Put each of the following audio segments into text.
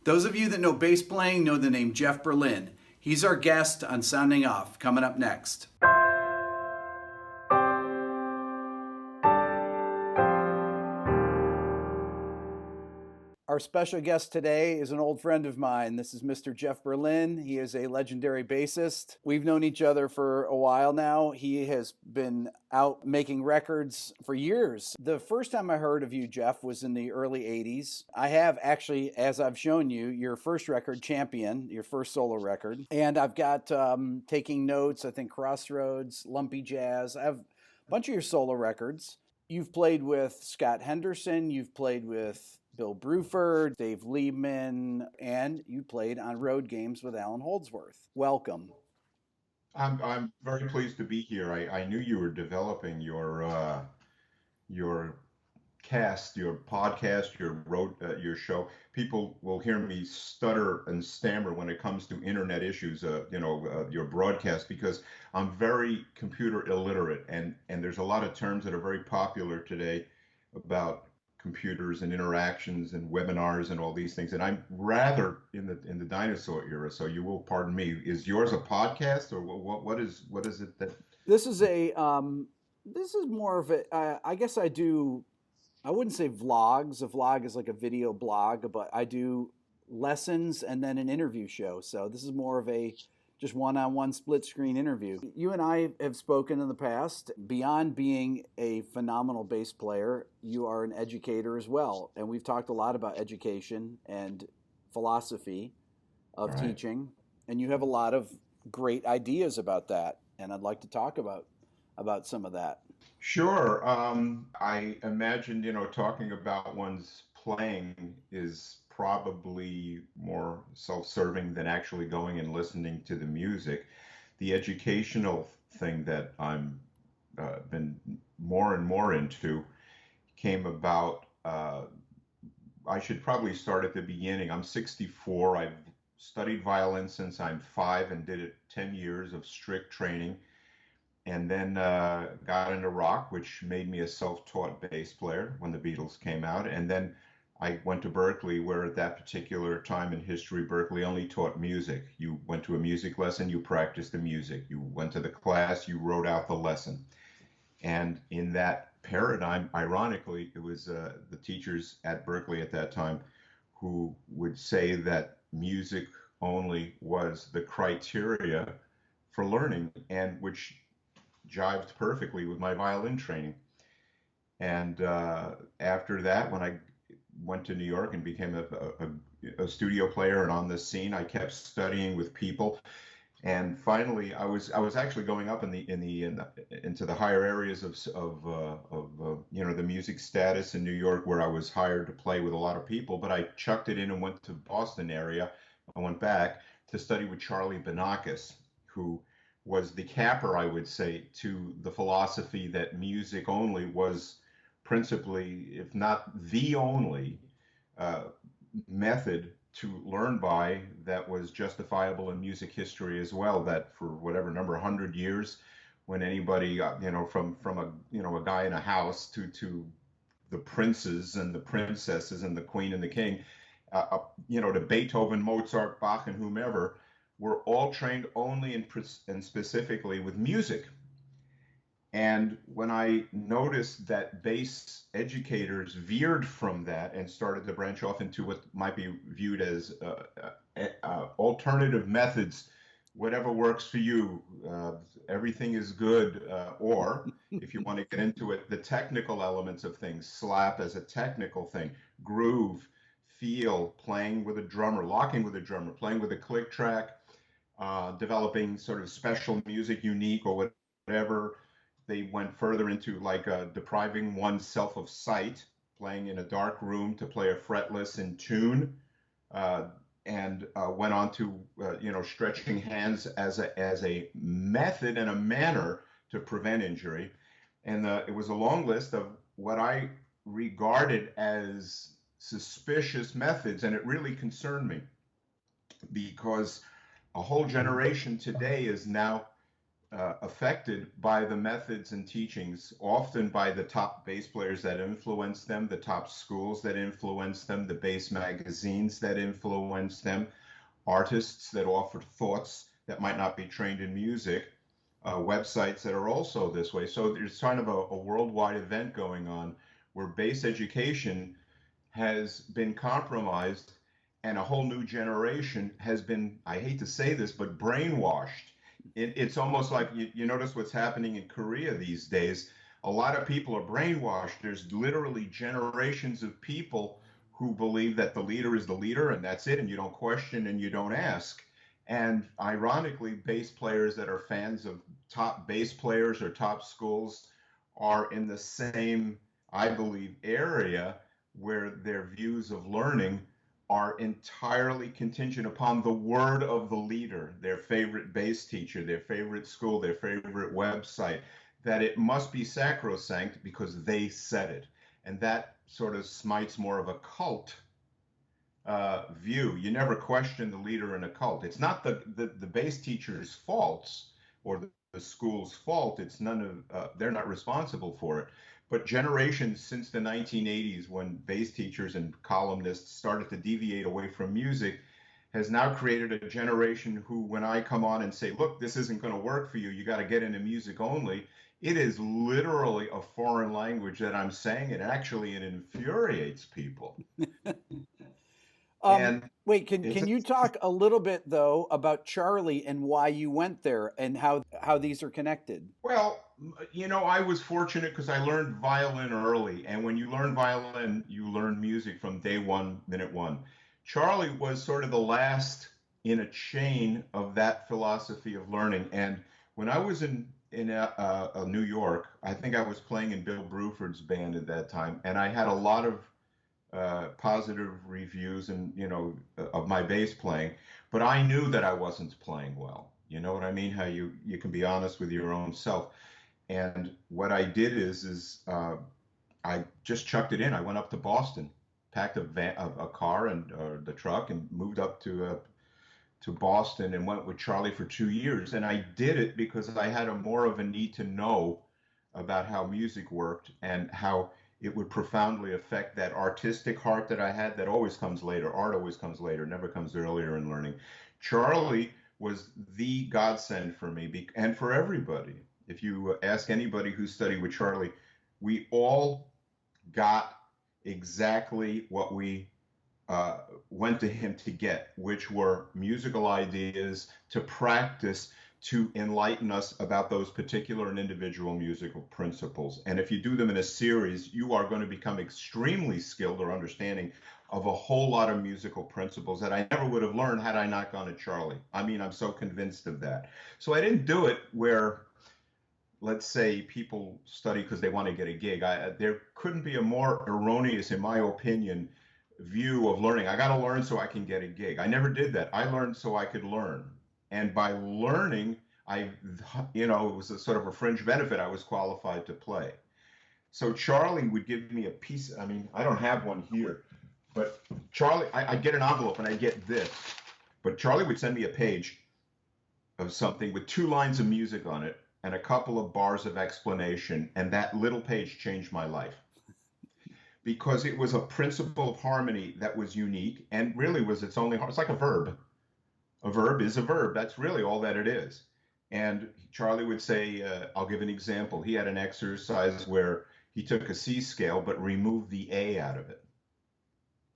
Those of you that know bass playing know the name Jeff Berlin. He's our guest on Sounding Off, coming up next. Our special guest today is an old friend of mine. This is Mr. Jeff Berlin. He is a legendary bassist. We've known each other for a while now. He has been out making records for years. The first time I heard of you, Jeff, was in the early 80s. I have actually, as I've shown you, your first record, Champion, your first solo record. And I've got Taking Notes, I think Crossroads, Lumpy Jazz. I have a bunch of your solo records. You've played with Scott Henderson. You've played with Bill Bruford, Dave Liebman, and you played on road games with Allan Holdsworth. Welcome. I'm very pleased to be here. I knew you were developing your cast, your podcast, your show. People will hear me stutter and stammer when it comes to internet issues, your broadcast, because I'm very computer illiterate, and there's a lot of terms that are very popular today about computers and interactions and webinars and all these things. And I'm rather in the dinosaur era, so you will pardon me. Is yours a podcast, or what is it that? This is more of a. I guess I do. I wouldn't say vlogs. A vlog is like a video blog, but I do lessons and then an interview show. So this is more of a just one-on-one split screen interview. You and I have spoken in the past. Beyond being a phenomenal bass player, you are an educator as well. And we've talked a lot about education and philosophy of teaching. And you have a lot of great ideas about that. And I'd like to talk about some of that. Sure. I imagined, talking about one's playing is probably more self-serving than actually going and listening to the music. The educational thing that I'm been more and more into came about. I should probably start at the beginning. I'm 64. I've studied violin since I'm 5 and did it 10 years of strict training, and then got into rock, which made me a self-taught bass player when the Beatles came out. And then I went to Berklee, where at that particular time in history, Berklee only taught music. You went to a music lesson, you practiced the music. You went to the class, you wrote out the lesson. And in that paradigm, ironically, it was the teachers at Berklee at that time who would say that music only was the criteria for learning, and which jived perfectly with my violin training. And after that, when I went to New York and became a studio player and on this scene, I kept studying with people. And finally, I was actually going up into the higher areas of the music status in New York, where I was hired to play with a lot of people. But I chucked it in and went to Boston area. I went back to study with Charlie Banacos, who was the capper, I would say, to the philosophy that music only was principally, if not the only, method to learn by that was justifiable in music history as well. That for whatever number, 100 years, when anybody, from a guy in a house to the princes and the princesses and the queen and the king, to Beethoven, Mozart, Bach, and whomever, were all trained only and specifically with music. And when I noticed that bass educators veered from that and started to branch off into what might be viewed as alternative methods, whatever works for you, everything is good. Or if you want to get into it, the technical elements of things, slap as a technical thing, groove, feel, playing with a drummer, locking with a drummer, playing with a click track, developing sort of special music, unique or whatever. They went further into like depriving oneself of sight, playing in a dark room to play a fretless in tune, and went on to stretching hands as a method and a manner to prevent injury. And it was a long list of what I regarded as suspicious methods, and it really concerned me because a whole generation today is now affected by the methods and teachings, often by the top bass players that influenced them, the top schools that influenced them, the bass magazines that influenced them, artists that offered thoughts that might not be trained in music, websites that are also this way. So there's kind of a worldwide event going on where bass education has been compromised and a whole new generation has been, I hate to say this, but brainwashed. It's almost like you notice what's happening in Korea these days. A lot of people are brainwashed. There's literally generations of people who believe that the leader is the leader and that's it, and you don't question and you don't ask. And ironically, bass players that are fans of top bass players or top schools are in the same, I believe, area where their views of learning are entirely contingent upon the word of the leader, their favorite bass teacher, their favorite school, their favorite website, that it must be sacrosanct because they said it. And that sort of smites more of a cult view. You never question the leader in a cult. It's not the bass teacher's faults or the school's fault. It's none of, they're not responsible for it. But generations since the 1980s, when bass teachers and columnists started to deviate away from music, has now created a generation who, when I come on and say, look, this isn't going to work for you, you got to get into music only, it is literally a foreign language that I'm saying, and actually it infuriates people. Wait, can you talk a little bit though about Charlie and why you went there and how these are connected? Well, I was fortunate because I learned violin early, and when you learn violin, you learn music from day one, minute one. Charlie was sort of the last in a chain of that philosophy of learning. And when I was in New York, I think I was playing in Bill Bruford's band at that time, and I had a lot of positive reviews and of my bass playing, but I knew that I wasn't playing well. You know what I mean? How you can be honest with your own self. And what I did is I just chucked it in. I went up to Boston, packed a car and the truck, and moved up to Boston and went with Charlie for 2 years. And I did it because I had more of a need to know about how music worked and how it would profoundly affect that artistic heart that I had that always comes later. Art always comes later, never comes earlier in learning. Charlie was the godsend for me and for everybody. If you ask anybody who studied with Charlie, we all got exactly what we went to him to get, which were musical ideas to practice to enlighten us about those particular and individual musical principles. And if you do them in a series, you are going to become extremely skilled or understanding of a whole lot of musical principles that I never would have learned had I not gone to Charlie. I mean, I'm so convinced of that. So I didn't do it where, let's say, people study because they want to get a gig. There couldn't be a more erroneous, in my opinion, view of learning. I got to learn so I can get a gig. I never did that. I learned so I could learn. And by learning, it was a sort of a fringe benefit. I was qualified to play. So Charlie would give me a piece. I mean, I don't have one here, but Charlie, I'd get an envelope and I'd get this. But Charlie would send me a page of something with 2 lines of music on it and a couple of bars of explanation. And that little page changed my life because it was a principle of harmony that was unique and really was its only, it's like a verb. A verb is a verb. That's really all that it is. And Charlie would say, I'll give an example. He had an exercise where he took a C scale but removed the A out of it.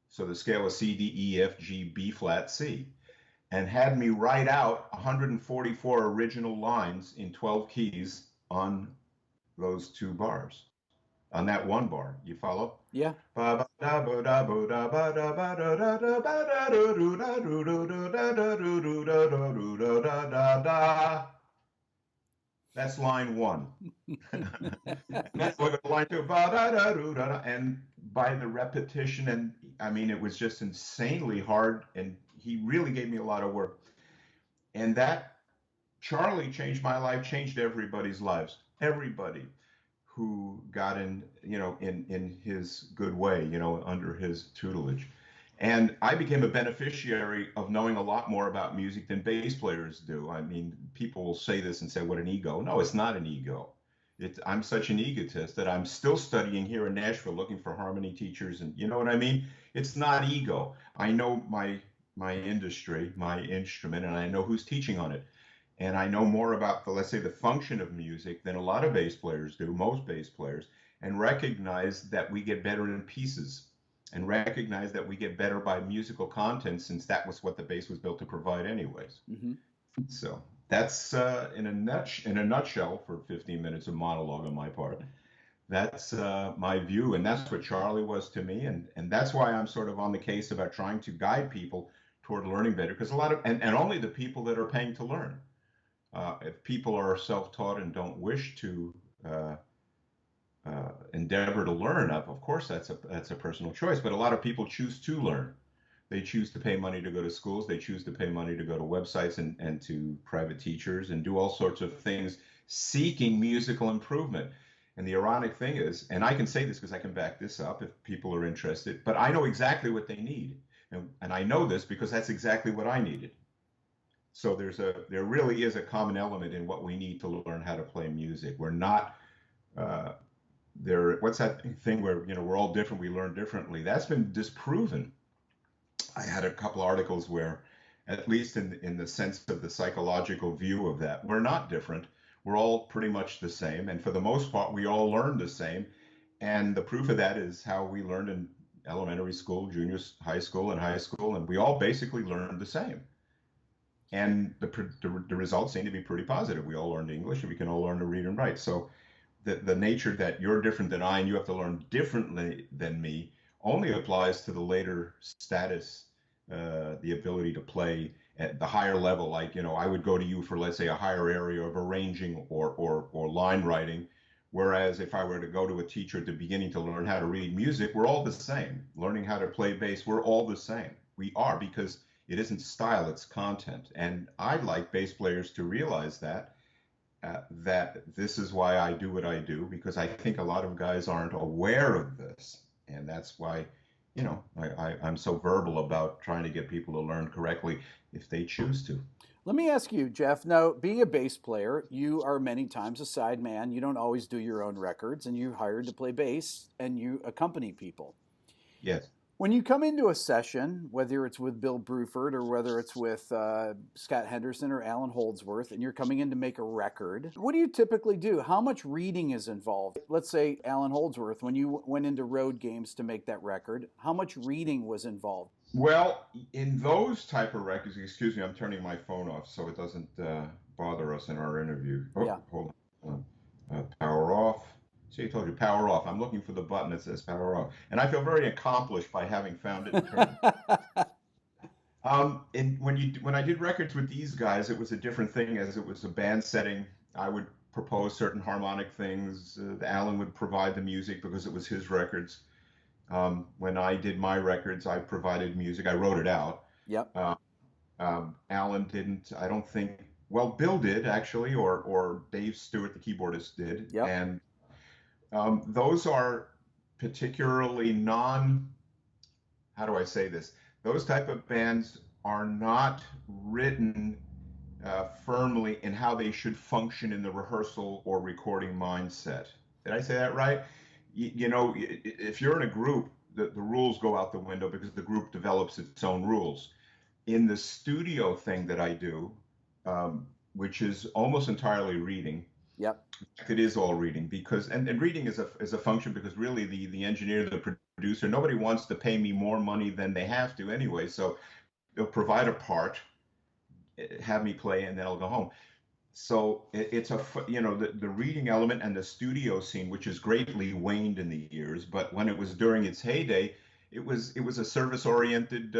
So the scale was C, D, E, F, G, B flat, C. And had me write out 144 original lines in 12 keys on those 2 bars. On that 1 bar. You follow? Yeah. That's line 1. And that's line 2. And by the repetition, and I mean, it was just insanely hard. And he really gave me a lot of work. And that Charlie changed my life, changed everybody's lives. Everybody who got in his good way, under his tutelage. And I became a beneficiary of knowing a lot more about music than bass players do. I mean, people will say this and say, what an ego. No, it's not an ego. I'm such an egotist that I'm still studying here in Nashville looking for harmony teachers. And you know what I mean? It's not ego. I know my industry, my instrument, and I know who's teaching on it. And I know more about the, let's say, the function of music than a lot of bass players do, most bass players, and recognize that we get better in pieces and recognize that we get better by musical content since that was what the bass was built to provide anyways. Mm-hmm. So that's in a nutshell for 15 minutes of monologue on my part. That's my view, and that's what Charlie was to me, and that's why I'm sort of on the case about trying to guide people toward learning better, because a lot of and only the people that are paying to learn. If people are self-taught and don't wish to endeavor to learn, of course that's a personal choice. But a lot of people choose to learn. They choose to pay money to go to schools. They choose to pay money to go to websites and to private teachers and do all sorts of things seeking musical improvement. And the ironic thing is, and I can say this because I can back this up if people are interested, but I know exactly what they need. And I know this because that's exactly what I needed. So there really is a common element in what we need to learn how to play music. We're not what's that thing where, we're all different, we learn differently. That's been disproven. I had a couple articles where, at least in the sense of the psychological view of that, we're not different. We're all pretty much the same. And for the most part, we all learn the same. And the proof of that is how we learned in elementary school, junior high school, and high school. And we all basically learned the same. And the results seem to be pretty positive. We all learned English, and we can all learn to read and write. So the nature that you're different than I and you have to learn differently than me only applies to the later status, the ability to play at the higher level. Like, I would go to you for, let's say, a higher area of arranging or line writing. Whereas if I were to go to a teacher at the beginning to learn how to read music, we're all the same. Learning how to play bass, we're all the same. We are, because it isn't style, it's content. And I'd like bass players to realize that this is why I do what I do, because I think a lot of guys aren't aware of this. And that's why, I'm so verbal about trying to get people to learn correctly if they choose to. Let me ask you, Jeff, now, being a bass player, you are many times a side man. You don't always do your own records, and you're hired to play bass, and you accompany people. Yes. When you come into a session, whether it's with Bill Bruford or whether it's with Scott Henderson or Allan Holdsworth, and you're coming in to make a record, what do you typically do? How much reading is involved? Let's say Allan Holdsworth, when you went into road games to make that record, how much reading was involved? Well, in those type of records, excuse me, I'm turning my phone off so it doesn't bother us in our interview. Oh, yeah. Hold on. Power off. See, I told you, power off. I'm looking for the button that says power off. And I feel very accomplished by having found it. When I did records with these guys, it was a different thing, as it was a band setting. I would propose certain harmonic things. Allan would provide the music because it was his records. When I did my records, I provided music. I wrote it out. Yep. Allan didn't, I don't think, well, Bill did actually, or Dave Stewart, the keyboardist, did. Yep. And those are particularly how do I say this? Those type of bands are not written firmly in how they should function in the rehearsal or recording mindset. Did I say that right? If you're in a group, the rules go out the window because the group develops its own rules. In the studio thing that I do, which is almost entirely reading. Yep. It is all reading because, and reading is a function because really the engineer, the producer, nobody wants to pay me more money than they have to anyway. So they'll provide a part, have me play, and then I'll go home. So it's the reading element and the studio scene, which has greatly waned in the years. But when it was during its heyday, it was a service-oriented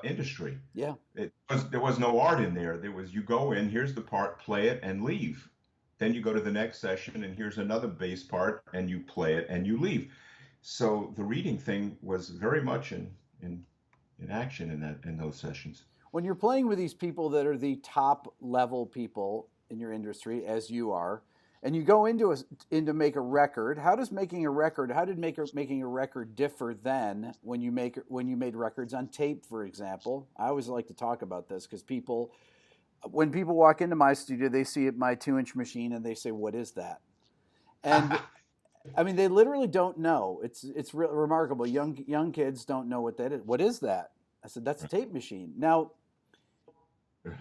industry. Yeah. There was no art in there. There was, you go in, here's the part, play it, and leave. Then you go to the next session, and here's another bass part, and you play it, and you leave. So the reading thing was very much in action in those sessions. When you're playing with these people that are the top level people in your industry, as you are, And you go into make a record. How does making a record? How did making a record differ then when you made records on tape, for example? I always like to talk about this because when people walk into my studio, they see my 2-inch machine and they say, "What is that?" And I mean, they literally don't know. It's remarkable. Young kids don't know what that is. What is that? I said, "That's a tape machine." Now,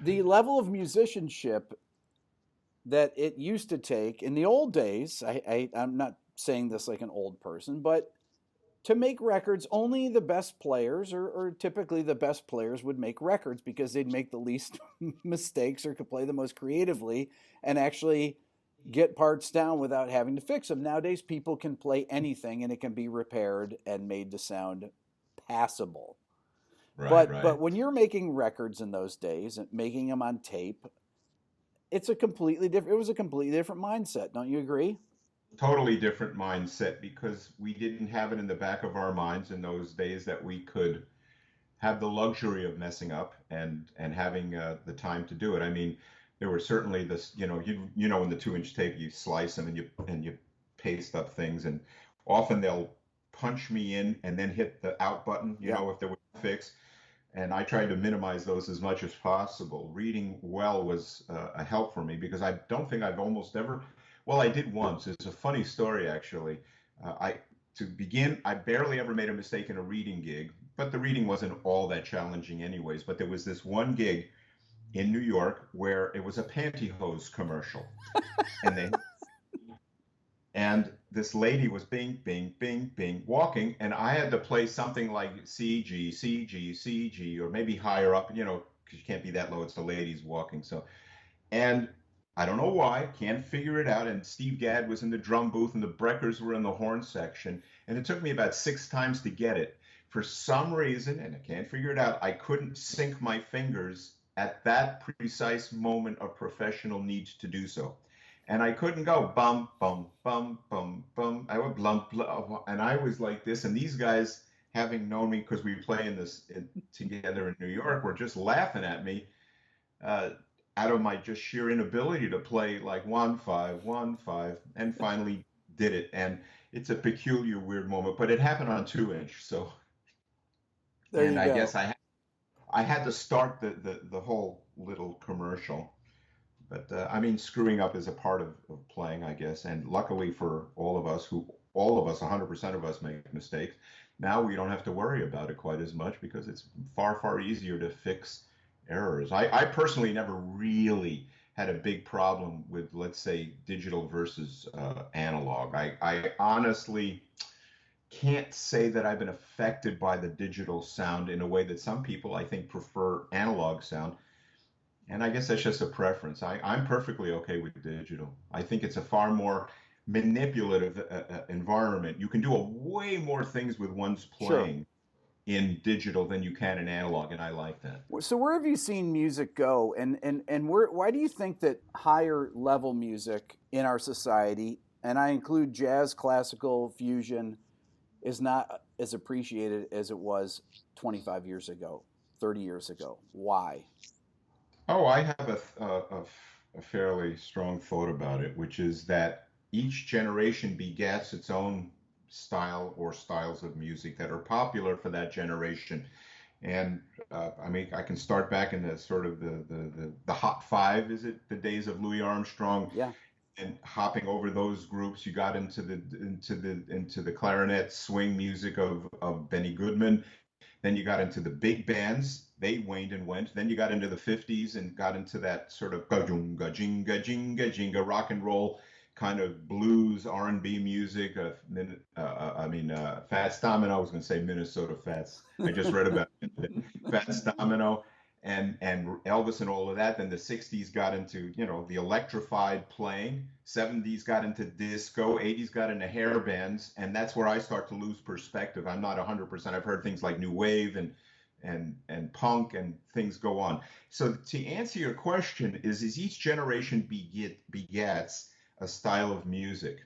the level of musicianship that it used to take in the old days, I'm not saying this like an old person, but to make records, only the best players or typically the best players would make records because they'd make the least mistakes or could play the most creatively and actually get parts down without having to fix them. Nowadays, people can play anything and it can be repaired and made to sound passable. But when you're making records in those days and making them on tape, it was a completely different mindset. Don't you agree? Totally different mindset because we didn't have it in the back of our minds in those days that we could have the luxury of messing up and having the time to do it. I mean, there were certainly this, in the 2-inch tape you slice them and you paste up things, and often they'll punch me in and then hit the out button, if there was a fix. And I tried to minimize those as much as possible. Reading well was a help for me because I don't think I've almost ever, well, I did once. It's a funny story, actually. To begin, I barely ever made a mistake in a reading gig, but the reading wasn't all that challenging anyways. But there was this one gig in New York where it was a pantyhose commercial. And this lady was bing, bing, bing, bing, walking, and I had to play something like C, G, C, G, C, G, or maybe higher up, because you can't be that low. It's the ladies walking. So, and I don't know why, can't figure it out. And Steve Gadd was in the drum booth, and the Breckers were in the horn section, and it took me about 6 times to get it. For some reason, and I can't figure it out, I couldn't sync my fingers at that precise moment of professional need to do so. And I couldn't go bum, bum, bum, bum, bum. I would lump, and I was like this. And these guys, having known me because we play together in New York, were just laughing at me out of my just sheer inability to play like 1-5, 1-5, and finally did it. And it's a peculiar, weird moment, but it happened on 2-inch. So, there you I go. guess I had to start the whole little commercial. But I mean, screwing up is a part of playing, I guess. And luckily for all of us, 100% of us make mistakes. Now we don't have to worry about it quite as much because it's far, far easier to fix errors. I personally never really had a big problem with, let's say, digital versus analog. I honestly can't say that I've been affected by the digital sound in a way that some people, I think, prefer analog sound. And I guess that's just a preference. I'm perfectly okay with digital. I think it's a far more manipulative environment. You can do way more things with one's playing in digital than you can in analog, and I like that. So where have you seen music go, and why do you think that higher level music in our society, and I include jazz, classical, fusion, is not as appreciated as it was 25 years ago, 30 years ago? Why? Oh, I have a fairly strong thought about it, which is that each generation begets its own style or styles of music that are popular for that generation. And I mean, I can start back in the sort of the Hot Five. Is it the days of Louis Armstrong? Yeah. And hopping over those groups, you got into the clarinet swing music of Benny Goodman. Then you got into the big bands. They waned and went. Then you got into the 50s and got into that sort of ga-junga, jinga, jinga, jinga, rock and roll kind of blues, R&B music. Fats Domino. I was going to say Minnesota Fats. I just read about Fats Domino and Elvis and all of that. Then the 60s got into, the electrified playing. 70s got into disco. 80s got into hair bands. And that's where I start to lose perspective. I'm not 100%. I've heard things like new wave and punk and things go on. So to answer your question is each generation begets a style of music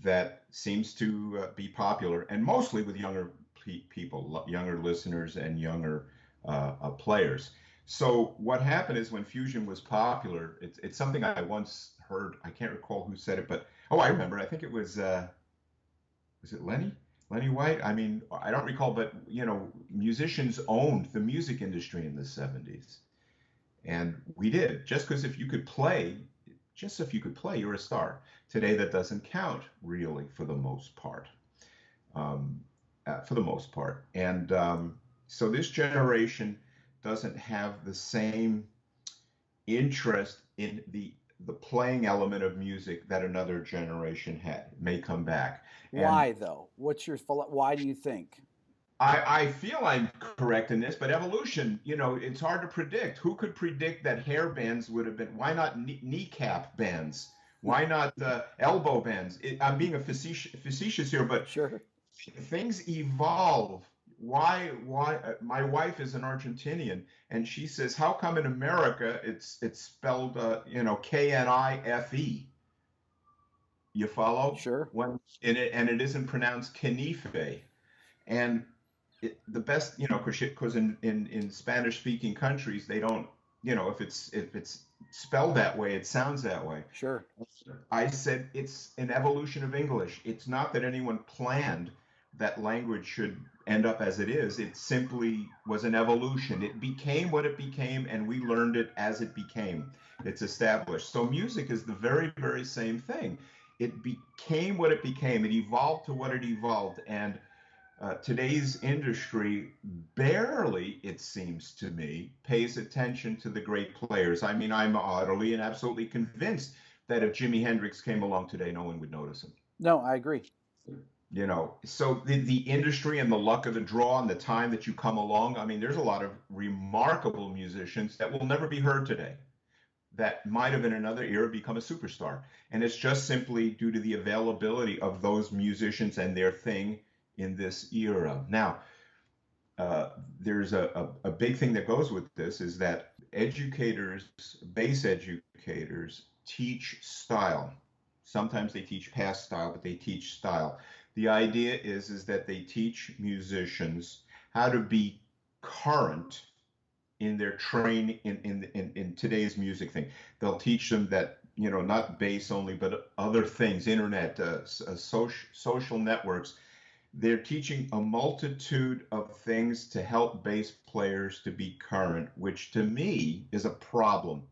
that seems to be popular, and mostly with younger people, younger listeners and younger players. So what happened is when fusion was popular, it's something I once heard, I can't recall who said it, but oh, I remember. I think it was it Lenny? Lenny White? I mean, I don't recall, but musicians owned the music industry in the 70s. And we did. Just if you could play, you're a star. Today, that doesn't count really for the most part. Um, for the most part. And so this generation doesn't have the same interest in the playing element of music that another generation had. It may come back. And Why though? Why do you think? I feel I'm correct in this, but evolution, it's hard to predict. Who could predict that hair bands would have been? Why not kneecap bands? Why not elbow bands? I'm being facetious here, but Sure. things evolve. Why my wife is an Argentinian, and she says, how come in America it's spelled Knife? You follow? Sure. When it isn't pronounced Knife. And the best, because in Spanish speaking countries they don't, if it's spelled that way, it sounds that way. Sure. I said it's an evolution of English. It's not that anyone planned that language should end up as it is. It simply was an evolution. It became what it became, and we learned it as it became. It's established. So music is the very, very same thing. It became what it became. It evolved to what it evolved. And today's industry barely, it seems to me, pays attention to the great players. I mean, I'm utterly and absolutely convinced that if Jimi Hendrix came along today, no one would notice him. No, I agree. So the industry and the luck of the draw and the time that you come along, I mean, there's a lot of remarkable musicians that will never be heard today that might have in another era become a superstar. And it's just simply due to the availability of those musicians and their thing in this era. Now, there's a big thing that goes with this is that bass educators teach style. Sometimes they teach past style, but they teach style. The idea is that they teach musicians how to be current in their training in today's music thing. They'll teach them that, not bass only, but other things, internet, social networks. They're teaching a multitude of things to help bass players to be current, which to me is a problem.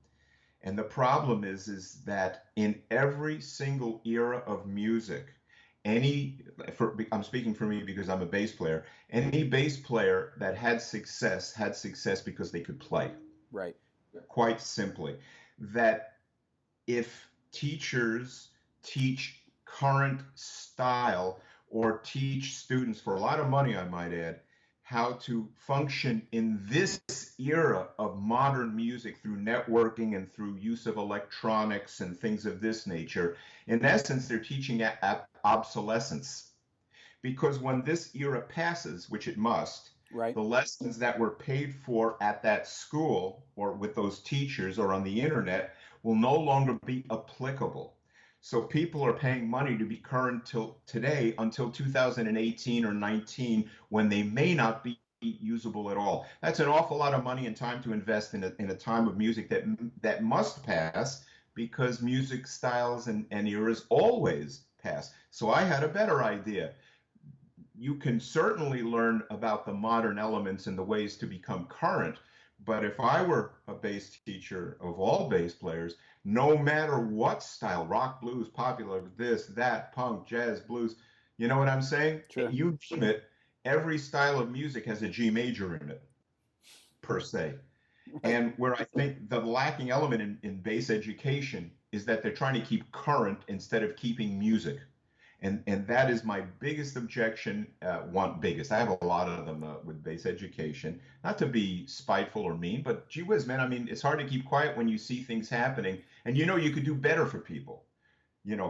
And the problem is that in every single era of music, I'm speaking for me because I'm a bass player, any bass player that had success because they could play. Right. Quite simply. That if teachers teach current style or teach students for a lot of money, I might add, how to function in this era of modern music through networking and through use of electronics and things of this nature, in essence, they're teaching obsolescence. Because when this era passes, which it must, right, the lessons that were paid for at that school or with those teachers or on the internet will no longer be applicable. So people are paying money to be current till today until 2018 or 19 when they may not be usable at all. That's an awful lot of money and time to invest in a time of music that must pass because music styles and eras always pass. So I had a better idea. You can certainly learn about the modern elements and the ways to become current. But if I were a bass teacher of all bass players, no matter what style, rock, blues, popular, this, that, punk, jazz, blues, you know what I'm saying? Sure. You name it, every style of music has a G major in it, per se. And where I think the lacking element in bass education is that they're trying to keep current instead of keeping music. And that is my biggest objection. Biggest. I have a lot of them with bass education. Not to be spiteful or mean, but gee whiz, man. I mean, it's hard to keep quiet when you see things happening, and you could do better for people.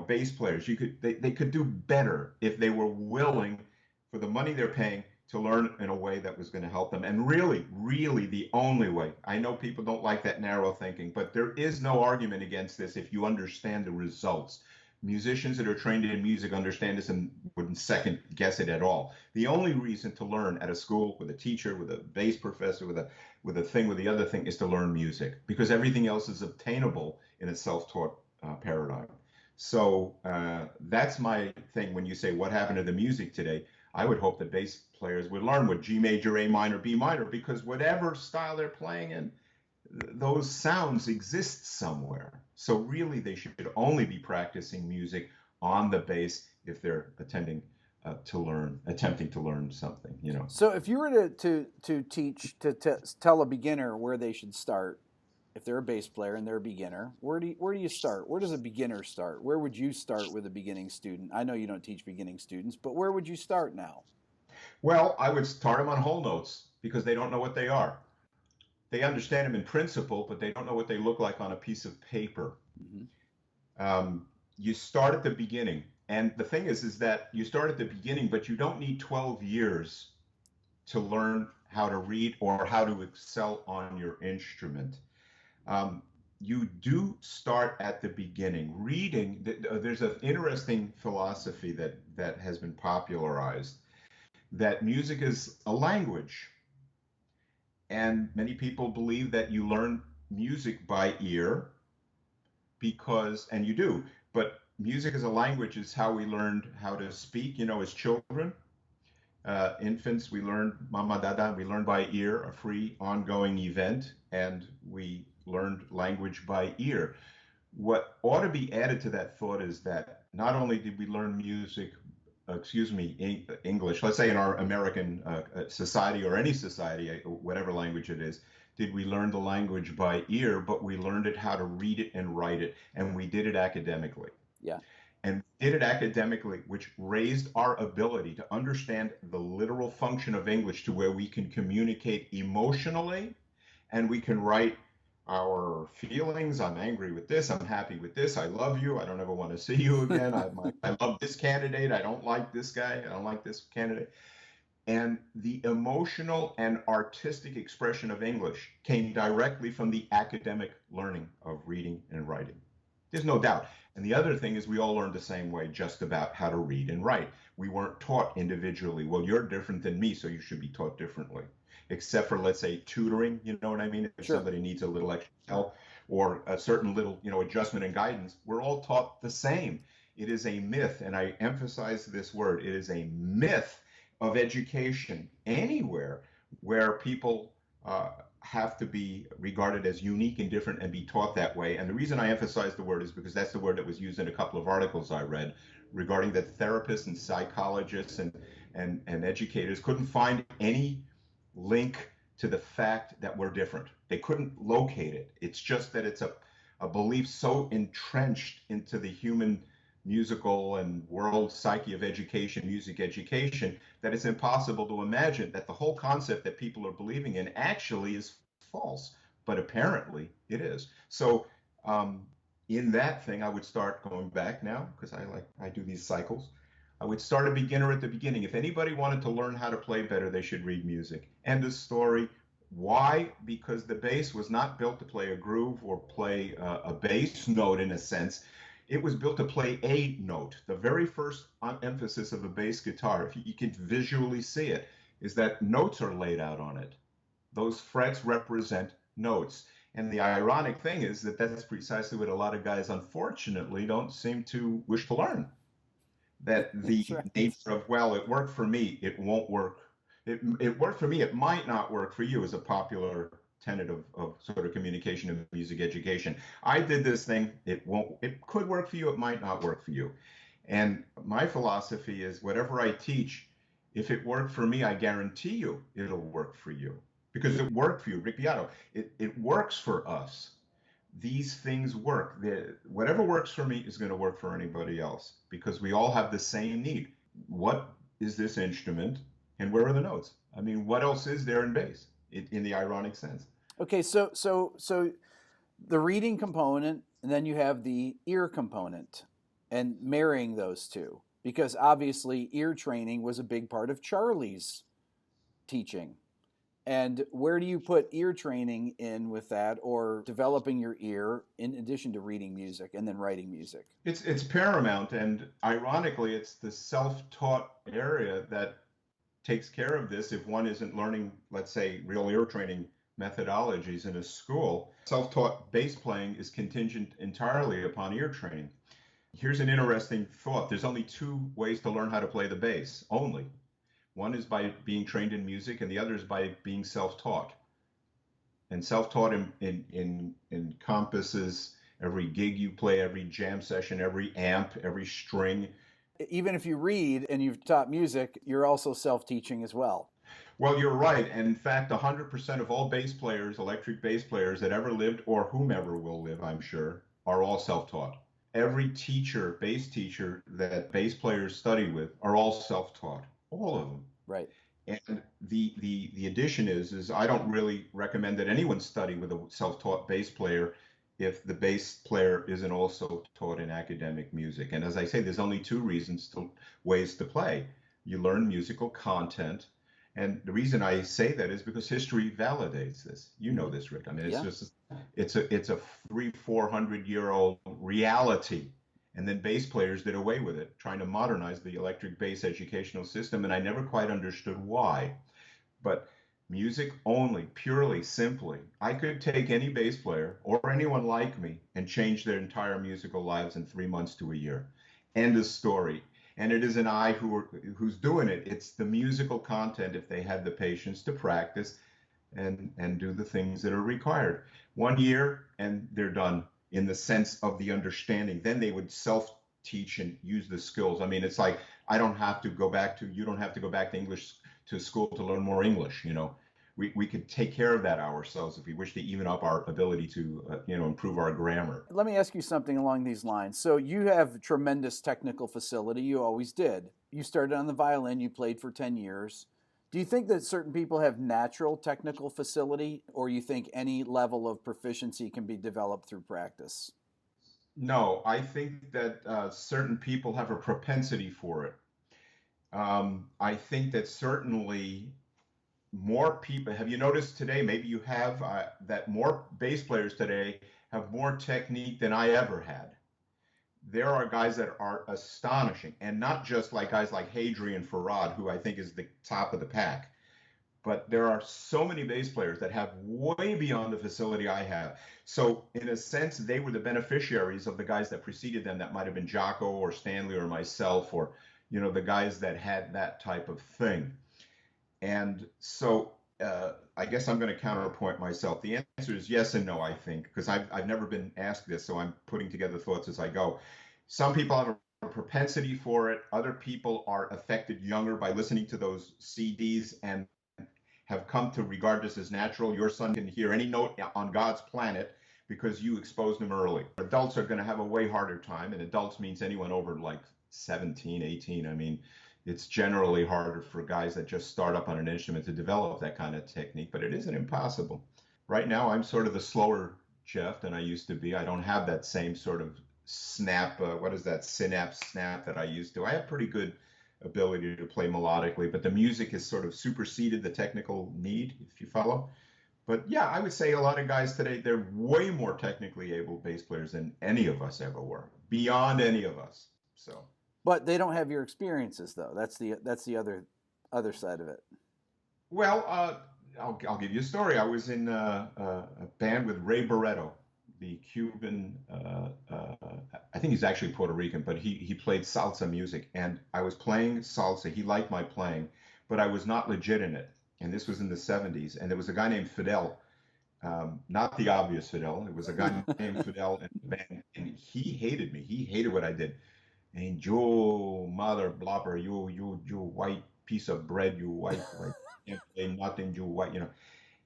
Bass players, they could do better if they were willing, for the money they're paying, to learn in a way that was going to help them. And really, really, the only way. I know people don't like that narrow thinking, but there is no argument against this if you understand the results. Musicians that are trained in music understand this and wouldn't second guess it at all. The only reason to learn at a school with a teacher, with a bass professor, with the other thing is to learn music, because everything else is obtainable in a self-taught paradigm. So that's my thing. When you say what happened to the music today, I would hope that bass players would learn what G major, A minor, B minor, because whatever style they're playing in, those sounds exist somewhere. So really, they should only be practicing music on the bass if they're attempting to learn something. So if you were to teach to tell a beginner where they should start, if they're a bass player and they're a beginner, where do you start? Where does a beginner start? Where would you start with a beginning student? I know you don't teach beginning students, but where would you start now? Well, I would start them on whole notes because they don't know what they are. They understand them in principle, but they don't know what they look like on a piece of paper. Mm-hmm. You start at the beginning. And the thing is that you start at the beginning, but you don't need 12 years to learn how to read or how to excel on your instrument. You do start at the beginning. Reading, there's an interesting philosophy that has been popularized, that music is a language. And many people believe that you learn music by ear because, and you do, but music as a language is how we learned how to speak, as children. Infants, we learned mama, dada, we learned by ear, a free ongoing event, and we learned language by ear. What ought to be added to that thought is that not only did we learn English, let's say in our American society or any society, whatever language it is, did we learn the language by ear, but we learned it how to read it and write it, and we did it academically. Yeah. And did it academically, which raised our ability to understand the literal function of English to where we can communicate emotionally and we can write our feelings. I'm angry with this. I'm happy with this. I love you. I don't ever want to see you again. I love this candidate. I don't like this guy. I don't like this candidate. And the emotional and artistic expression of English came directly from the academic learning of reading and writing. There's no doubt. And the other thing is we all learned the same way just about how to read and write. We weren't taught individually. Well, you're different than me, so you should be taught differently. Except for, let's say, tutoring, you know what I mean? If somebody needs a little extra help or a certain little, adjustment and guidance, we're all taught the same. It is a myth, and I emphasize this word, it is a myth of education anywhere where people have to be regarded as unique and different and be taught that way. And the reason I emphasize the word is because that's the word that was used in a couple of articles I read regarding that therapists and psychologists and educators couldn't find any link to the fact that we're different. They couldn't locate it. It's just that it's a belief so entrenched into the human musical and world psyche of education, music education, that it's impossible to imagine that the whole concept that people are believing in actually is false, but apparently it is. So in that thing, I would start going back now, because I do these cycles. I would start a beginner at the beginning. If anybody wanted to learn how to play better, they should read music. End of story. Why? Because the bass was not built to play a groove or play a bass note in a sense. It was built to play a note. The very first emphasis of a bass guitar, if you can visually see it, is that notes are laid out on it. Those frets represent notes. And the ironic thing is that that's precisely what a lot of guys, unfortunately, don't seem to wish to learn. That the nature of, well, it worked for me, it won't work. It worked for me, it might not work for you, is a popular tenet of sort of communication and music education. I did this thing, it could work for you, it might not work for you. And my philosophy is whatever I teach, if it worked for me, I guarantee you it'll work for you. Because it worked for you, Rick Beato. It works for us. These things work. Whatever works for me is going to work for anybody else because we all have the same need. What is this instrument and where are the notes? I mean, what else is there in bass in the ironic sense? Okay, so the reading component, and then you have the ear component, and marrying those two, because obviously ear training was a big part of Charlie's teaching. And where do you put ear training in with that, or developing your ear in addition to reading music and then writing music? It's paramount, and ironically, it's the self-taught area that takes care of this if one isn't learning, let's say, real ear training methodologies in a school. Self-taught bass playing is contingent entirely upon ear training. Here's an interesting thought. There's only two ways to learn how to play the bass, only. One is by being trained in music, and the other is by being self-taught. And self-taught encompasses every gig you play, every jam session, every amp, every string. Even if you read and you've taught music, you're also self-teaching as well. Well, you're right. And in fact, 100% of all bass players, electric bass players that ever lived or whomever will live, I'm sure, are all self-taught. Every teacher, bass teacher that bass players study with are all self-taught, all of them. Right. And the addition is I don't really recommend that anyone study with a self-taught bass player if the bass player isn't also taught in academic music. And as I say, there's only two ways to play. You learn musical content. And the reason I say that is because history validates this. You know this, Rick. I mean, it's a 300-400-year-old reality. And then bass players did away with it, trying to modernize the electric bass educational system. And I never quite understood why. But music only, purely, simply, I could take any bass player or anyone like me and change their entire musical lives in 3 months to a year. End of story. And it isn't I who's doing it. It's the musical content if they had the patience to practice and do the things that are required. 1 year and they're done in the sense of the understanding. Then they would self-teach and use the skills. I mean, it's like you don't have to go back to English to school to learn more English. We could take care of that ourselves if we wish to even up our ability to improve our grammar. Let me ask you something along these lines. So you have tremendous technical facility. You always did. You started on the violin. You played for 10 years. Do you think that certain people have natural technical facility, or you think any level of proficiency can be developed through practice? No, I think that certain people have a propensity for it. I think that certainly more people, have you noticed today, maybe you have, that more bass players today have more technique than I ever had. There are guys that are astonishing, and not just like guys like Hadrian Farad, who I think is the top of the pack, but there are so many bass players that have way beyond the facility I have. So in a sense, they were the beneficiaries of the guys that preceded them. That might have been Jocko or Stanley or myself, or the guys that had that type of thing. And so I guess I'm going to counterpoint myself. The answer is yes and no, I think, because I've never been asked this, so I'm putting together thoughts as I go. Some people have a propensity for it. Other people are affected younger by listening to those CDs and have come to regard this as natural. Your son can hear any note on God's planet because you exposed him early. Adults are going to have a way harder time, and adults means anyone over like 17, 18. I mean, it's generally harder for guys that just start up on an instrument to develop that kind of technique, but it isn't impossible. Right now, I'm sort of the slower Jeff than I used to be. I don't have that same sort of snap, what is that, synapse snap that I used to. I have pretty good ability to play melodically, but the music has sort of superseded the technical need, if you follow. But yeah, I would say a lot of guys today, they're way more technically able bass players than any of us ever were, beyond any of us. So. But they don't have your experiences, though. That's the other side of it. Well, I'll give you a story. I was in a band with Ray Barretto, the Cuban. I think he's actually Puerto Rican, but he played salsa music, and I was playing salsa. He liked my playing, but I was not legit in it. And this was in the '70s, and there was a guy named Fidel. Not the obvious Fidel. It was a guy named Fidel in the band, and he hated me. He hated what I did. And you mother blubber, you white piece of bread, you white, can't play nothing, you white,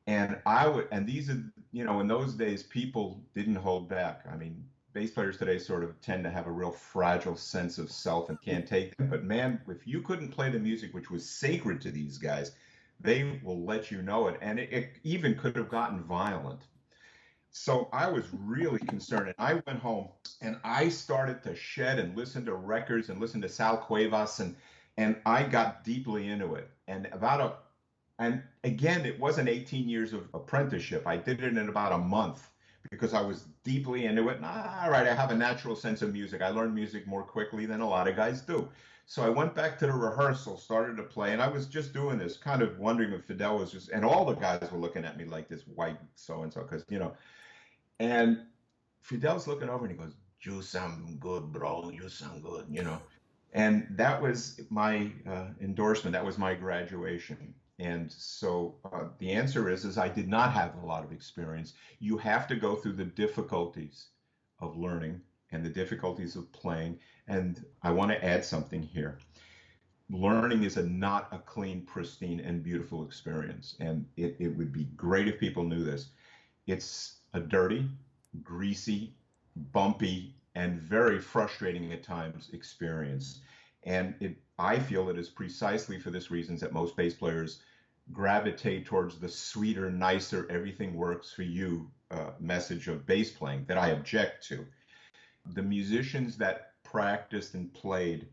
And these are, in those days, people didn't hold back. I mean, bass players today sort of tend to have a real fragile sense of self and can't take them. But man, if you couldn't play the music, which was sacred to these guys, they will let you know it. And it even could have gotten violent. So I was really concerned, and I went home and I started to shed and listen to records and listen to Sal Cuevas, and I got deeply into it. And again, it wasn't 18 years of apprenticeship. I did it in about a month because I was deeply into it. And all right, I have a natural sense of music. I learn music more quickly than a lot of guys do. So I went back to the rehearsal, started to play, and I was just doing this, kind of wondering if Fidel was just, and all the guys were looking at me like this white so-and-so, because, and Fidel's looking over and he goes, "You sound good, bro. You sound good. And that was my endorsement. That was my graduation. And so the answer is I did not have a lot of experience. You have to go through the difficulties of learning and the difficulties of playing. And I want to add something here. Learning is not a clean, pristine, and beautiful experience. And it would be great if people knew this. It's a dirty, greasy, bumpy, and very frustrating at times experience. And I feel it is precisely for this reason that most bass players gravitate towards the sweeter, nicer, everything works for you message of bass playing that I object to. The musicians that practiced and played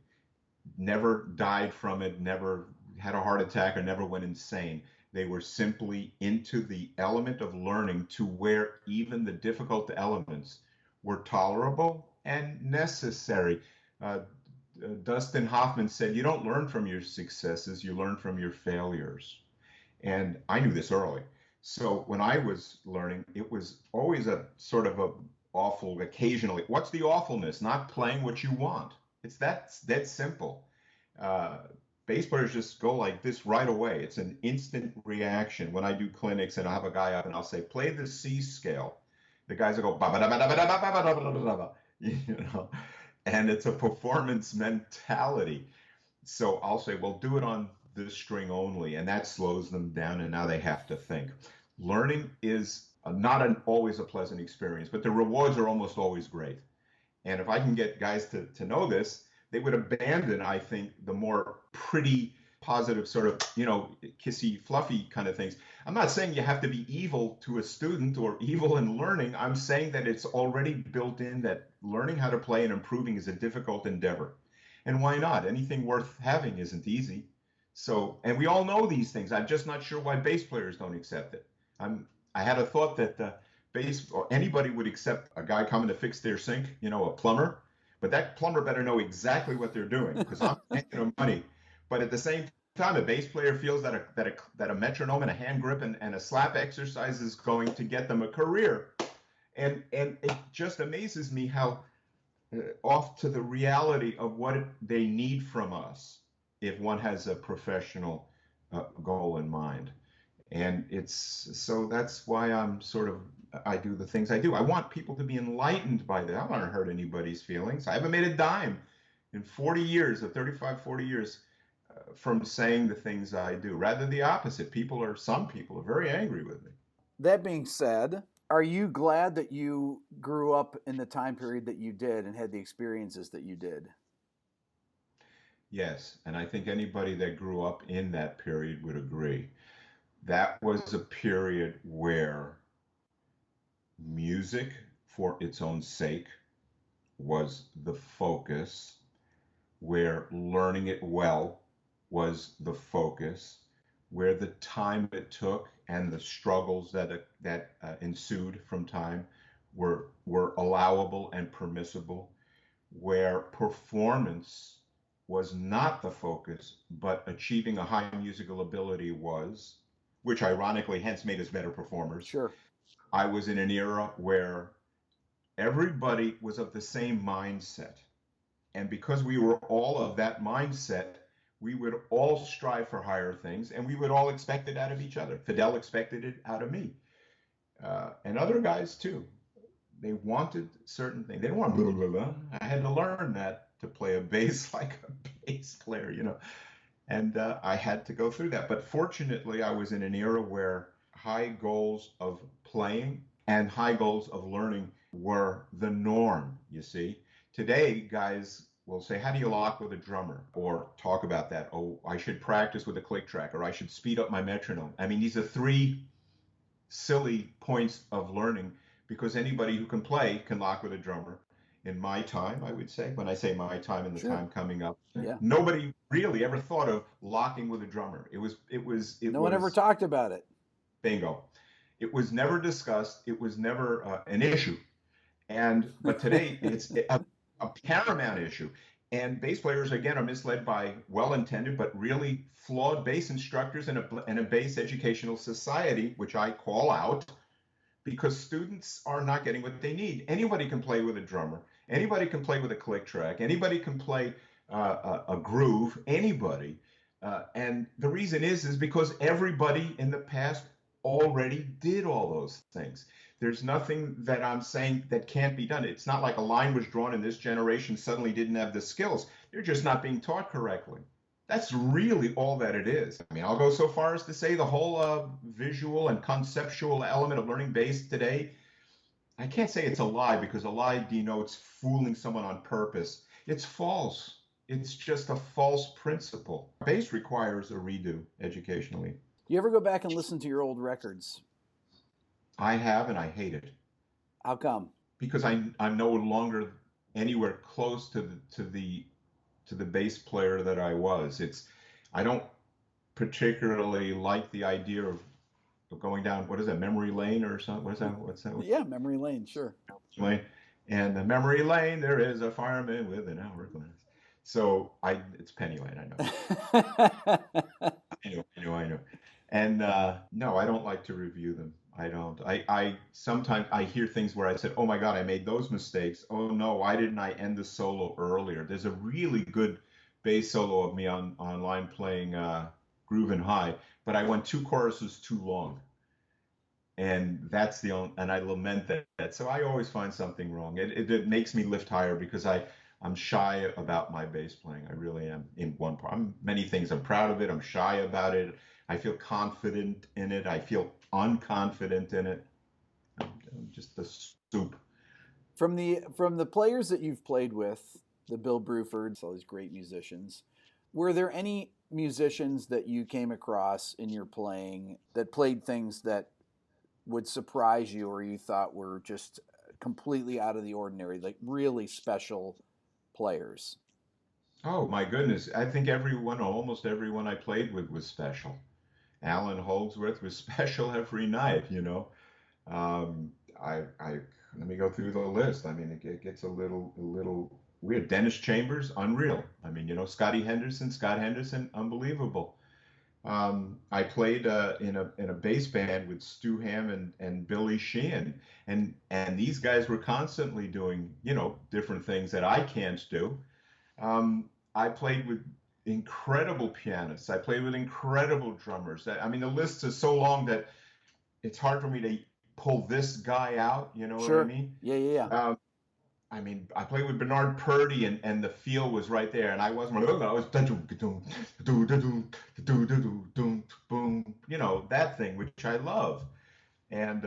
never died from it, never had a heart attack, or never went insane. They were simply into the element of learning to where even the difficult elements were tolerable and necessary. Dustin Hoffman said, "You don't learn from your successes, you learn from your failures." And I knew this early. So when I was learning, it was always a sort of a awful occasionally. What's the awfulness? Not playing what you want. It's that simple. Bass players just go like this right away. It's an instant reaction. When I do clinics and I have a guy up and I'll say, "Play the C scale," the guys will go, ba ba da ba da ba da ba ba da ba da ba, and it's a performance mentality. So I'll say, "Well, do it on this string only," and that slows them down, and now they have to think. Learning is not always a pleasant experience, but the rewards are almost always great. And if I can get guys to know this, they would abandon, I think, the more pretty, positive sort of, kissy, fluffy kind of things. I'm not saying you have to be evil to a student or evil in learning. I'm saying that it's already built in that learning how to play and improving is a difficult endeavor. And why not? Anything worth having isn't easy. So, and we all know these things. I'm just not sure why bass players don't accept it. I had a thought that bass or anybody would accept a guy coming to fix their sink, a plumber. But that plumber better know exactly what they're doing, because I'm paying them money. But at the same time, a bass player feels that a metronome and a hand grip and a slap exercise is going to get them a career. And it just amazes me how off to the reality of what they need from us if one has a professional goal in mind. And so that's why I do the things I do. I want people to be enlightened by that. I don't want to hurt anybody's feelings. I haven't made a dime in 40 years, 40 years from saying the things I do. Rather the opposite. Some people are very angry with me. That being said, are you glad that you grew up in the time period that you did and had the experiences that you did? Yes, and I think anybody that grew up in that period would agree. That was a period where music for its own sake was the focus, where learning it well was the focus, where the time it took and the struggles that ensued from time were allowable and permissible, where performance was not the focus, but achieving a high musical ability was, which ironically hence made us better performers. Sure. I was in an era where everybody was of the same mindset. And because we were all of that mindset, we would all strive for higher things, and we would all expect it out of each other. Fidel expected it out of me. And other guys too. They wanted certain things. They didn't want blah, blah, blah. I had to learn that to play a bass like a bass player, And I had to go through that. But fortunately, I was in an era where high goals of playing and high goals of learning were the norm, you see. Today, guys will say, "How do you lock with a drummer?" Or talk about that. "Oh, I should practice with a click track," or "I should speed up my metronome." I mean, these are three silly points of learning, because anybody who can play can lock with a drummer. In my time, I would say, when I say my time and the time coming up, nobody really ever thought of locking with a drummer. No one ever talked about it. Bingo. It was never discussed. It was never an issue. But today it's a paramount issue. And bass players, again, are misled by well-intended but really flawed bass instructors and a bass educational society, which I call out, because students are not getting what they need. Anybody can play with a drummer. Anybody can play with a click track. Anybody can play a groove. Anybody. And the reason is because everybody in the past already did all those things. There's nothing that I'm saying that can't be done. It's not like a line was drawn and this generation suddenly didn't have the skills. They're just not being taught correctly. That's really all that it is. I mean, I'll go so far as to say the whole visual and conceptual element of learning bass today, I can't say it's a lie, because a lie denotes fooling someone on purpose. It's false. It's just a false principle. Bass requires a redo educationally. You ever go back and listen to your old records? I have, and I hate it. How come? Because I'm no longer anywhere close to the bass player that I was. I don't particularly like the idea of going down, what is that, memory lane or something? What's that? Yeah, memory lane, sure. Lane. And the memory lane, there is a fireman with an hourglass. So it's Penny Lane, I know. I know. And no, I don't like to review them. I don't. I sometimes I hear things where I said, oh my God, I made those mistakes. Oh no, why didn't I end the solo earlier? There's a really good bass solo of me online playing Groovin' High, but I went 2 choruses too long. And that's and I lament that. So I always find something wrong. It makes me lift higher, because I'm shy about my bass playing. I really am in one part. Many things. I'm proud of it. I'm shy about it. I feel confident in it. I feel unconfident in it. I'm just the soup. From the players that you've played with, the Bill Brufords, all these great musicians, were there any musicians that you came across in your playing that played things that would surprise you, or you thought were just completely out of the ordinary, like really special players? Oh my goodness. I think almost everyone I played with was special. Allan Holdsworth was special every night, you know. Let me go through the list. I mean, it gets a little weird. Dennis Chambers, unreal. I mean, you know, Scott Henderson, unbelievable. I played in a bass band with Stu Hamm and Billy Sheehan, and these guys were constantly doing, you know, different things that I can't do. I played with incredible pianists. I played with incredible drummers. I mean, the list is so long that it's hard for me to pull this guy out. You know Sure. what I mean? Yeah. I mean, I played with Bernard Purdy, and the feel was right there, and I wasn't. I was boom, you know, that thing, which I love. And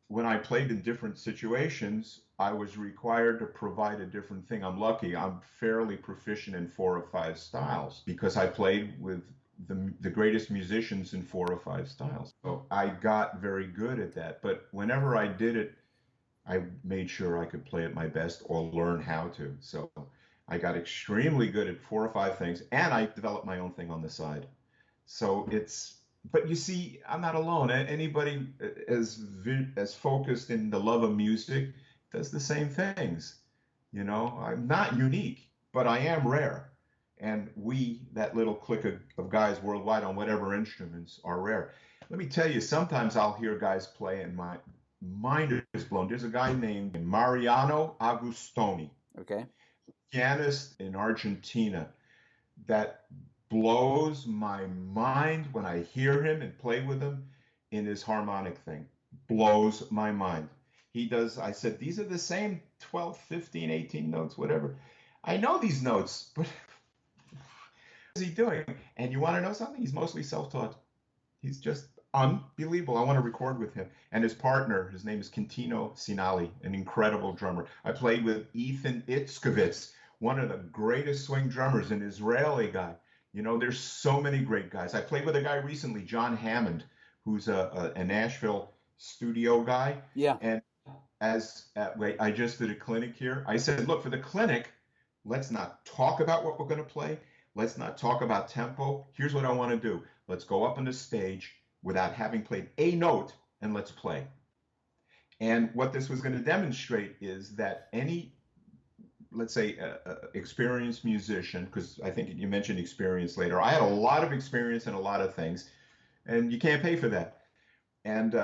when I played in different situations, I was required to provide a different thing. I'm lucky. I'm fairly proficient in 4 or 5 styles, because I played with the greatest musicians in 4 or 5 styles. So I got very good at that. But whenever I did it, I made sure I could play it my best or learn how to. So I got extremely good at 4 or 5 things, and I developed my own thing on the side. So but you see, I'm not alone. Anybody as focused in the love of music does the same things. You know, I'm not unique, but I am rare. And that little clique of guys worldwide on whatever instruments, are rare. Let me tell you, sometimes I'll hear guys play and my mind is blown. There's a guy named Mariano Agustoni, Okay. pianist in Argentina, that blows my mind when I hear him and play with him in his harmonic thing. Blows my mind. He does, I said, these are the same 12, 15, 18 notes, whatever. I know these notes, but what is he doing? And you want to know something? He's mostly self-taught. He's just unbelievable. I want to record with him. And his partner, his name is Quintino Sinali, an incredible drummer. I played with Ethan Itzkovitz, one of the greatest swing drummers, an Israeli guy. You know, there's so many great guys. I played with a guy recently, John Hammond, who's a Nashville studio guy. Yeah. And I just did a clinic here. I said, look, for the clinic, let's not talk about what we're going to play. Let's not talk about tempo. Here's what I want to do. Let's go up on the stage without having played a note, and let's play. And what this was going to demonstrate is that any let's say, experienced musician, because I think you mentioned experience later. I had a lot of experience in a lot of things, and you can't pay for that. And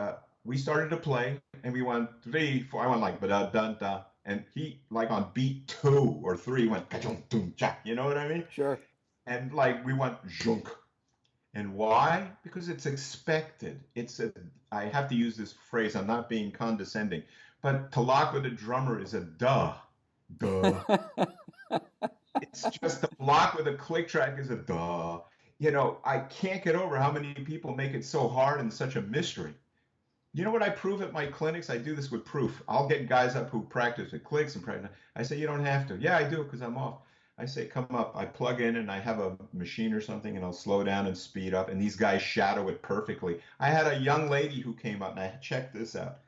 we started to play, and we went 3, 4. I went like da da da, and he like on beat 2 or 3 went ka-chung, tung, cha. You know what I mean? Sure. And like we went zhunk. And why? Because it's expected. I have to use this phrase. I'm not being condescending, but to lock with a drummer is a duh. Duh. It's just to block with a click track is a duh. I can't get over how many people make it so hard and such a mystery. You know what I prove at my clinics? I do this with proof. I'll get guys up who practice with clicks and practice. I say, you don't have to. Yeah, I do because I'm off. I say, come up. I plug in and I have a machine or something and I'll slow down and speed up. And these guys shadow it perfectly. I had a young lady who came up and I checked this out.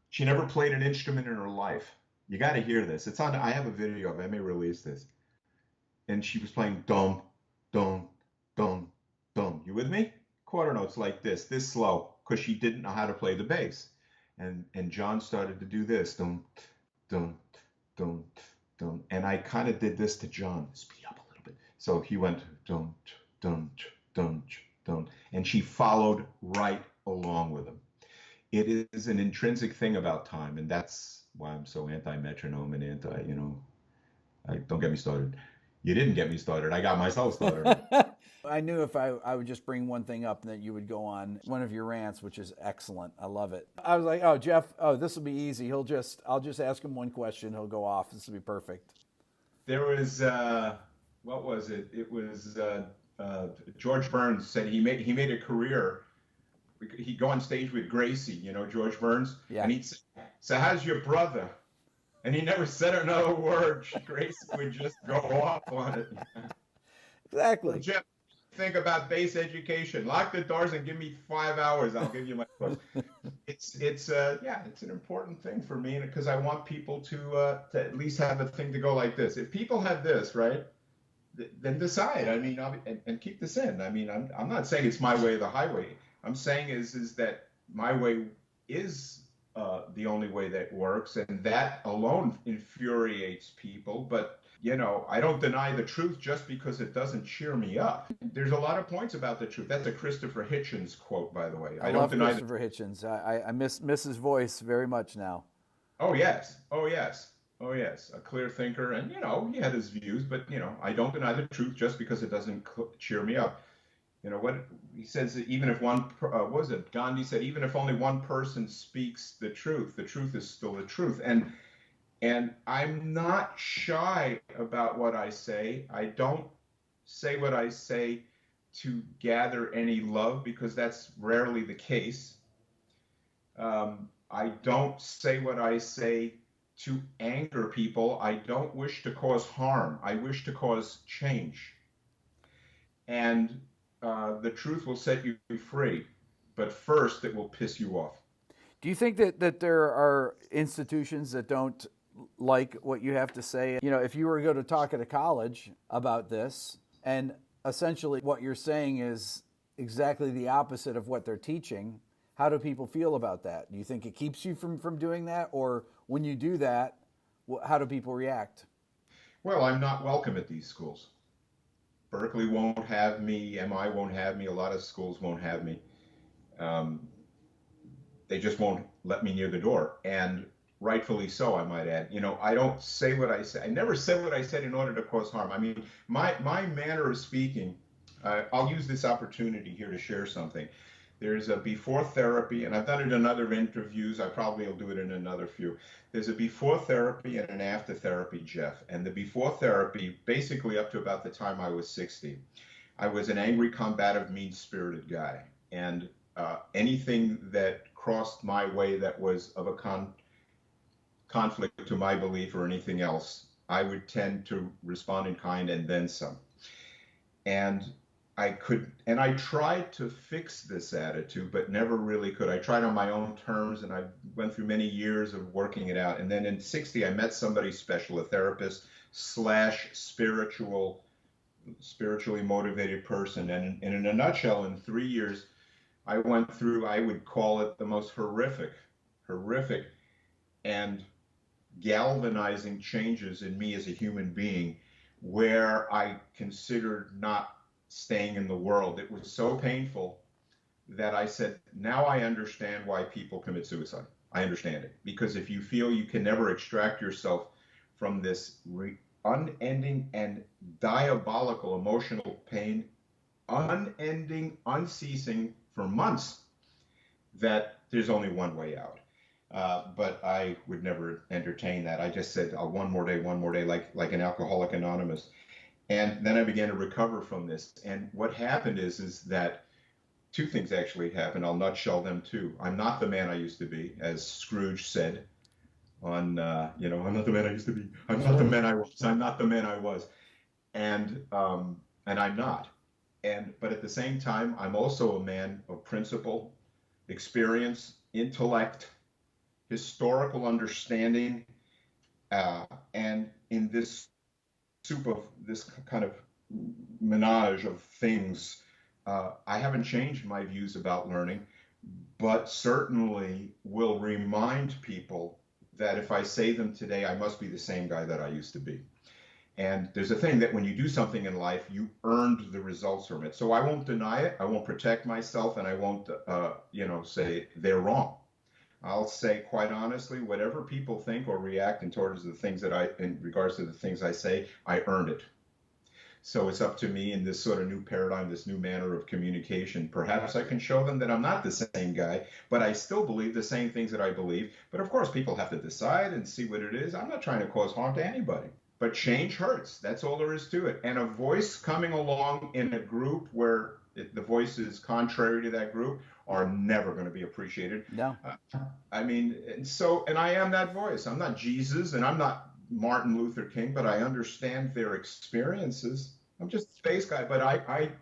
She never played an instrument in her life. You got to hear this. It's on. I have a video of it. I may release this. And she was playing dum, dum, dum, dum. You with me? Quarter notes like this slow, because she didn't know how to play the bass. And John started to do this, dum, dum, dum, dum. And I kind of did this to John, speed up a little bit. So he went dum, dum, dum, dum. And she followed right along with him. It is an intrinsic thing about time, and that's why I'm so anti-metronome and don't get me started. You didn't get me started. I got myself started. I knew if I would just bring one thing up that you would go on one of your rants, which is excellent. I love it. I was like, oh, Jeff, this will be easy. I'll just ask him one question. He'll go off. This will be perfect. There was, what was it? It was George Burns said he made a career. He'd go on stage with Gracie, George Burns. Yeah. And he'd say, so how's your brother? And he never said another word. Gracie would just go off on it. Exactly. Well, Jeff, think about bass education. Lock the doors and give me 5 hours. I'll give you my course. It's an important thing for me, because I want people to at least have a thing to go like this. If people have this, right, then decide. I mean, and keep this in. I mean, I'm not saying it's my way or the highway. I'm saying is that my way is the only way that works, and that alone infuriates people. But I don't deny the truth just because it doesn't cheer me up. There's a lot of points about the truth. That's a Christopher Hitchens quote, by the way. I love Christopher Hitchens. I miss his voice very much now. Oh yes, a clear thinker, and he had his views, but I don't deny the truth just because it doesn't cheer me up. What he says, even if Gandhi said, even if only one person speaks the truth is still the truth. And I'm not shy about what I say. I don't say what I say to gather any love, because that's rarely the case. I don't say what I say to anger people. I don't wish to cause harm. I wish to cause change. And the truth will set you free, but first it will piss you off. Do you think that there are institutions that don't like what you have to say? If you were to go to talk at a college about this, and essentially what you're saying is exactly the opposite of what they're teaching, how do people feel about that? Do you think it keeps you from doing that? Or when you do that, how do people react? Well, I'm not welcome at these schools. Berklee won't have me, MI won't have me, a lot of schools won't have me. They just won't let me near the door, and rightfully so, I might add. I don't say what I say. I never said what I said in order to cause harm. I mean, my manner of speaking, I'll use this opportunity here to share something. There's a before therapy, and I've done it in other interviews. I probably will do it in another few. There's a before therapy and an after therapy, Jeff. And the before therapy, basically up to about the time I was 60, I was an angry, combative, mean-spirited guy. And anything that crossed my way that was of a conflict to my belief or anything else, I would tend to respond in kind and then some. And I tried to fix this attitude, but never really could. I tried on my own terms, and I went through many years of working it out. And then in 60, I met somebody special, a therapist / spiritually motivated person. And in a nutshell, in 3 years, I went through, I would call it the most horrific and galvanizing changes in me as a human being where I considered not staying in the world. It was so painful that I said, now I understand why people commit suicide. I understand it. Because if you feel you can never extract yourself from this unending and diabolical emotional pain, unending, unceasing for months, that there's only one way out. But I would never entertain that. I just said, one more day, like an Alcoholic Anonymous. And then I began to recover from this. And what happened is that two things actually happened. I'll nutshell them too. I'm not the man I used to be, as Scrooge said on, I'm not the man I used to be. I'm not the man I was. I'm not the man I was. And I'm not. But at the same time, I'm also a man of principle, experience, intellect, historical understanding, and in this soup of this kind of menage of things, I haven't changed my views about learning, but certainly will remind people that if I say them today, I must be the same guy that I used to be. And there's a thing that when you do something in life, you earned the results from it. So I won't deny it. I won't protect myself, and I won't, say they're wrong. I'll say quite honestly, whatever people think or react in regards to the things I say, I earned it. So it's up to me in this sort of new paradigm, this new manner of communication. Perhaps I can show them that I'm not the same guy, but I still believe the same things that I believe. But of course, people have to decide and see what it is. I'm not trying to cause harm to anybody. But change hurts. That's all there is to it. And a voice coming along in a group where the voice is contrary to that group are never going to be appreciated. No. And I am that voice. I'm not Jesus and I'm not Martin Luther King, but I understand their experiences. I'm just a space guy, but I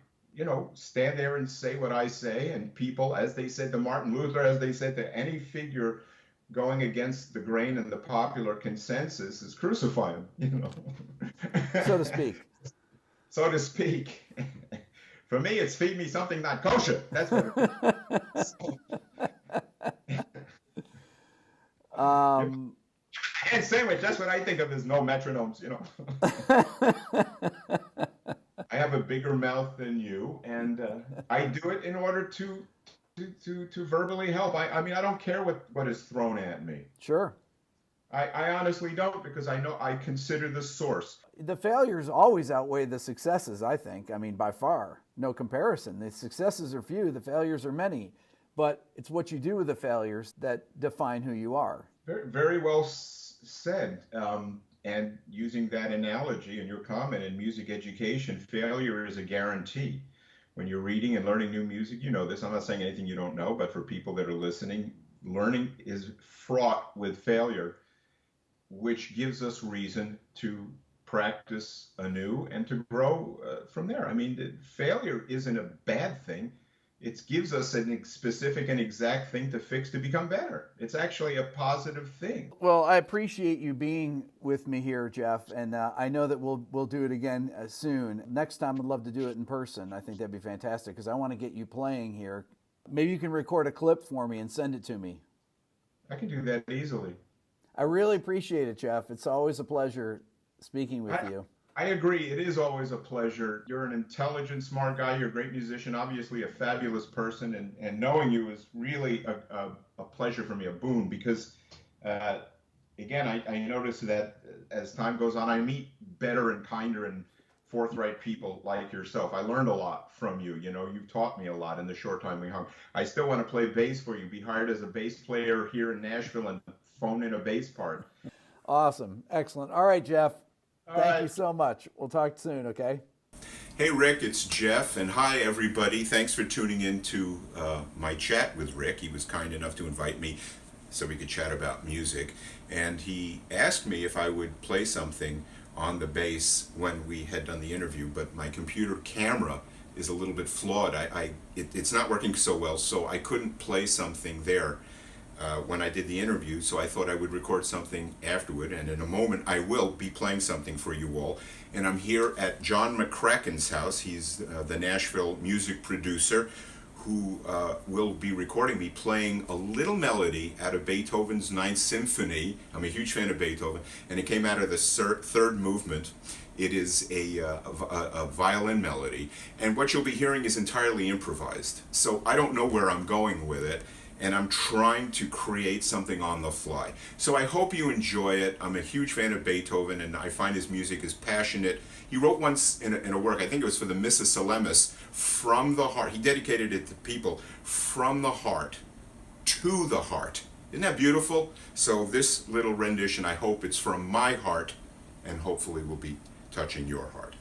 stand there and say what I say, and people, as they said to Martin Luther, as they said to any figure going against the grain and the popular consensus, is crucify him, So to speak. So to speak. For me, it's feed me something not kosher. That's what it is. And sandwich, that's what I think of as no metronomes, I have a bigger mouth than you, and I do it in order to verbally help. I don't care what is thrown at me. Sure. I honestly don't, because I know I consider the source. The failures always outweigh the successes, I think. By far. No comparison. The successes are few, the failures are many. But it's what you do with the failures that define who you are. Very, very well said. And using that analogy in your comment in music education, failure is a guarantee. When you're reading and learning new music, you know this. I'm not saying anything you don't know, but for people that are listening, learning is fraught with failure, which gives us reason to practice anew and to grow from there. Failure isn't a bad thing. It gives us a specific and exact thing to fix to become better. It's actually a positive thing. Well, I appreciate you being with me here, Jeff, and I know that we'll do it again soon. Next time, I'd love to do it in person. I think that'd be fantastic because I want to get you playing here. Maybe you can record a clip for me and send it to me. I can do that easily. I really appreciate it, Jeff. It's always a pleasure speaking with you. I agree. It is always a pleasure. You're an intelligent, smart guy. You're a great musician, obviously a fabulous person. And knowing you is really a pleasure for me, a boon, because, again, I notice that as time goes on, I meet better and kinder and forthright people like yourself. I learned a lot from you. You've taught me a lot in the short time we hung. I still want to play bass for you, be hired as a bass player here in Nashville and phone in a bass part. Awesome. Excellent. All right, Jeff. All Thank right. you so much. We'll talk soon, okay? Hey, Rick, it's Jeff, and hi, everybody. Thanks for tuning in to my chat with Rick. He was kind enough to invite me so we could chat about music, and he asked me if I would play something on the bass when we had done the interview, but my computer camera is a little bit flawed. It's not working so well, so I couldn't play something there when I did the interview, so I thought I would record something afterward, and in a moment I will be playing something for you all. And I'm here at John McCracken's house. He's the Nashville music producer who will be recording me playing a little melody out of Beethoven's Ninth Symphony. I'm a huge fan of Beethoven, and it came out of the third movement. It is a violin melody, and what you'll be hearing is entirely improvised. So I don't know where I'm going with it, and I'm trying to create something on the fly. So I hope you enjoy it. I'm a huge fan of Beethoven, and I find his music is passionate. He wrote once in a work, I think it was for the Missa Solemnis, from the heart. He dedicated it to people, from the heart to the heart. Isn't that beautiful? So this little rendition, I hope it's from my heart, and hopefully will be touching your heart.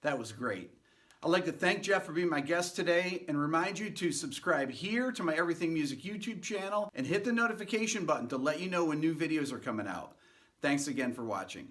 That was great. I'd like to thank Jeff for being my guest today and remind you to subscribe here to my Everything Music YouTube channel and hit the notification button to let you know when new videos are coming out. Thanks again for watching.